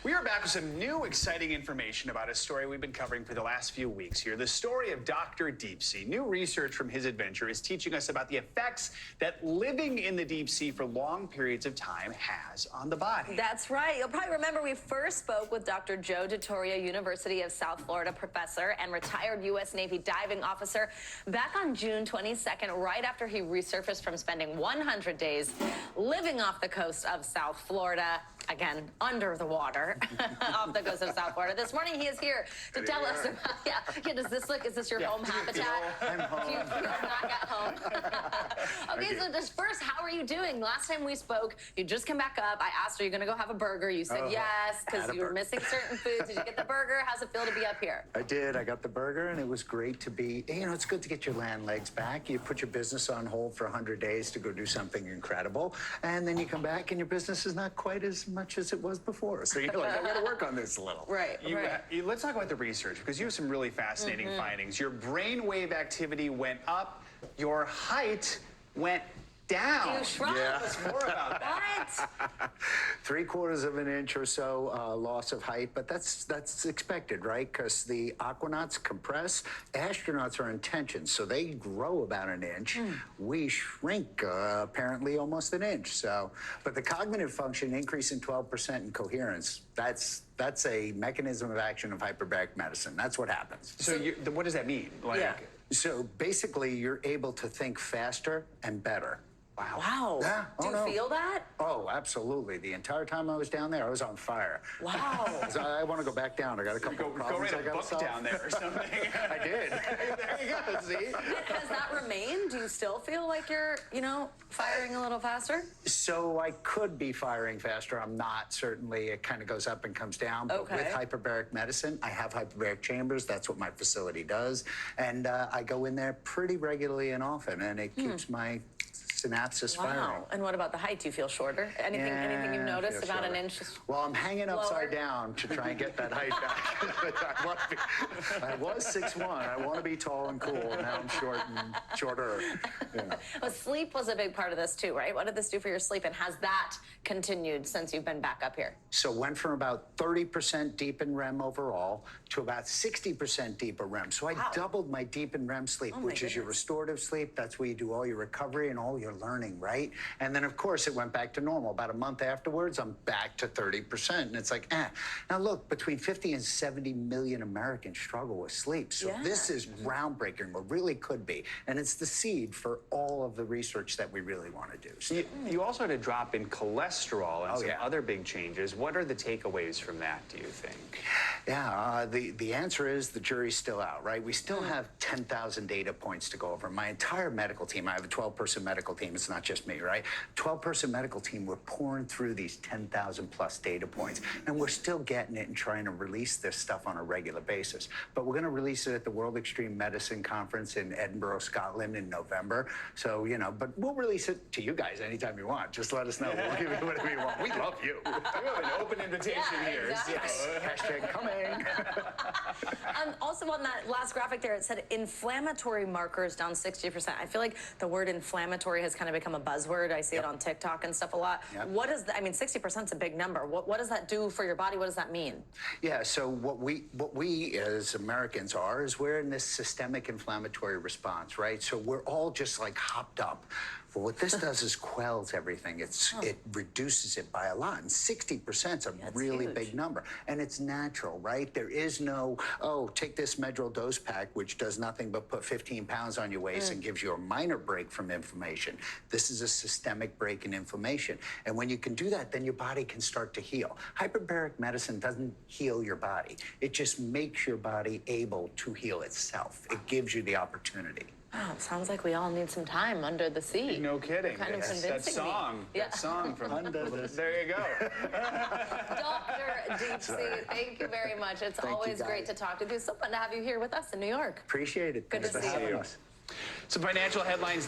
We are back with some new exciting information about a story we've been covering for the last few weeks here. The story of Dr. Deep Sea. New research from his adventure is teaching us about the effects that living in the deep sea for long periods of time has on the body. That's right. You'll probably remember we first spoke with Dr. Joe Dituri, University of South Florida professor and retired U.S. Navy diving officer, back on June 22nd, right after he resurfaced from spending 100 days living off the coast of South Florida. Again, under the water, off the coast of South Florida. This morning, he is here to tell us about, does this look, is this your home habitat? I'm home. Do you feel back at home? Okay, so just first, how are you doing? Last time we spoke, you just come back up. I asked, are you going to go have a burger? You said yes, because you were missing certain foods. Did you get the burger? How's it feel to be up here? I did. I got the burger, and it was great to be, it's good to get your land legs back. You put your business on hold for 100 days to go do something incredible, and then you come back, and your business is not quite as much as it was before. So you're like, I got to work on this a little. Right. Let's talk about the research, because you have some really fascinating findings. Your brainwave activity went up, your height went down. You shrunk. Tell us more about that. What? 3/4 of an inch or so loss of height, but that's expected, right? Because the aquanauts compress, astronauts are in tension, so they grow about an inch. We shrink apparently almost an inch. So, but the cognitive function increase in 12% in coherence. That's a mechanism of action of hyperbaric medicine. That's what happens. So what does that mean? So basically, you're able to think faster and better. Wow. Yeah. Do you feel that? Oh, absolutely. The entire time I was down there, I was on fire. Wow. So I want to go back down. I got a couple of problems Go write a book down there or something. I did. There you go, see? Has that remained? Do you still feel like you're, firing a little faster? So I could be firing faster. I'm not, certainly. It kind of goes up and comes down. But with hyperbaric medicine, I have hyperbaric chambers. That's what my facility does. And I go in there pretty regularly and often, and it keeps my synapses firing. Wow. And what about the height? Do you feel shorter? Anything you've noticed about an inch? Well, I'm hanging upside down to try and get that height back. I was 6'1". I want to be tall and cool. Now I'm shorter. Well, sleep was a big part of this too, right? What did this do for your sleep? And has that continued since you've been back up here? So went from about 30% deep in REM overall to about 60% deeper REM. So I doubled my deep in REM sleep, which is your restorative sleep. That's where you do all your recovery and all your learning, right? And then, of course, it went back to normal. About a month afterwards, I'm back to 30%. And it's like, Now, look, between 50 and 70 million Americans struggle with sleep. So this is groundbreaking, or really could be. And it's the seed for all of the research that we really want to do. So, you also had a drop in cholesterol and some other big changes. What are the takeaways from that, do you think? Yeah, the answer is the jury's still out, right? We still have 10,000 data points to go over. My entire medical team, I have a 12-person medical team. It's not just me, right? 12-person medical team, we're pouring through these 10,000 plus data points, and we're still getting it and trying to release this stuff on a regular basis. But we're going to release it at the World Extreme Medicine Conference in Edinburgh, Scotland in November. So, but we'll release it to you guys anytime you want. Just let us know. We'll give you whatever you want. We love you. We have an open invitation here. Exactly. Yes. Hashtag coming. Also on that last graphic there, it said inflammatory markers down 60%. I feel like the word inflammatory has kind of become a buzzword. I see it on TikTok and stuff a lot. What is that? I mean, 60% is a big number. What does that do for your body? What does that mean? Yeah, so what we as Americans is we're in this systemic inflammatory response, right? So we're all just like hopped up. But what this does is quells everything. It reduces it by a lot. And 60% is a really big number. And it's natural, right? There is no, take this Medrol dose pack, which does nothing but put 15 pounds on your waist and gives you a minor break from inflammation. This is a systemic break in inflammation. And when you can do that, then your body can start to heal. Hyperbaric medicine doesn't heal your body. It just makes your body able to heal itself. It gives you the opportunity. Wow, it sounds like we all need some time under the sea. No kidding. Kind of convincing that song from Under the sea. There you go. Dr. Deep Sea, thank you very much. It's always great to talk to you. It's so fun to have you here with us in New York. Appreciate it. Good to see you. Some financial headlines.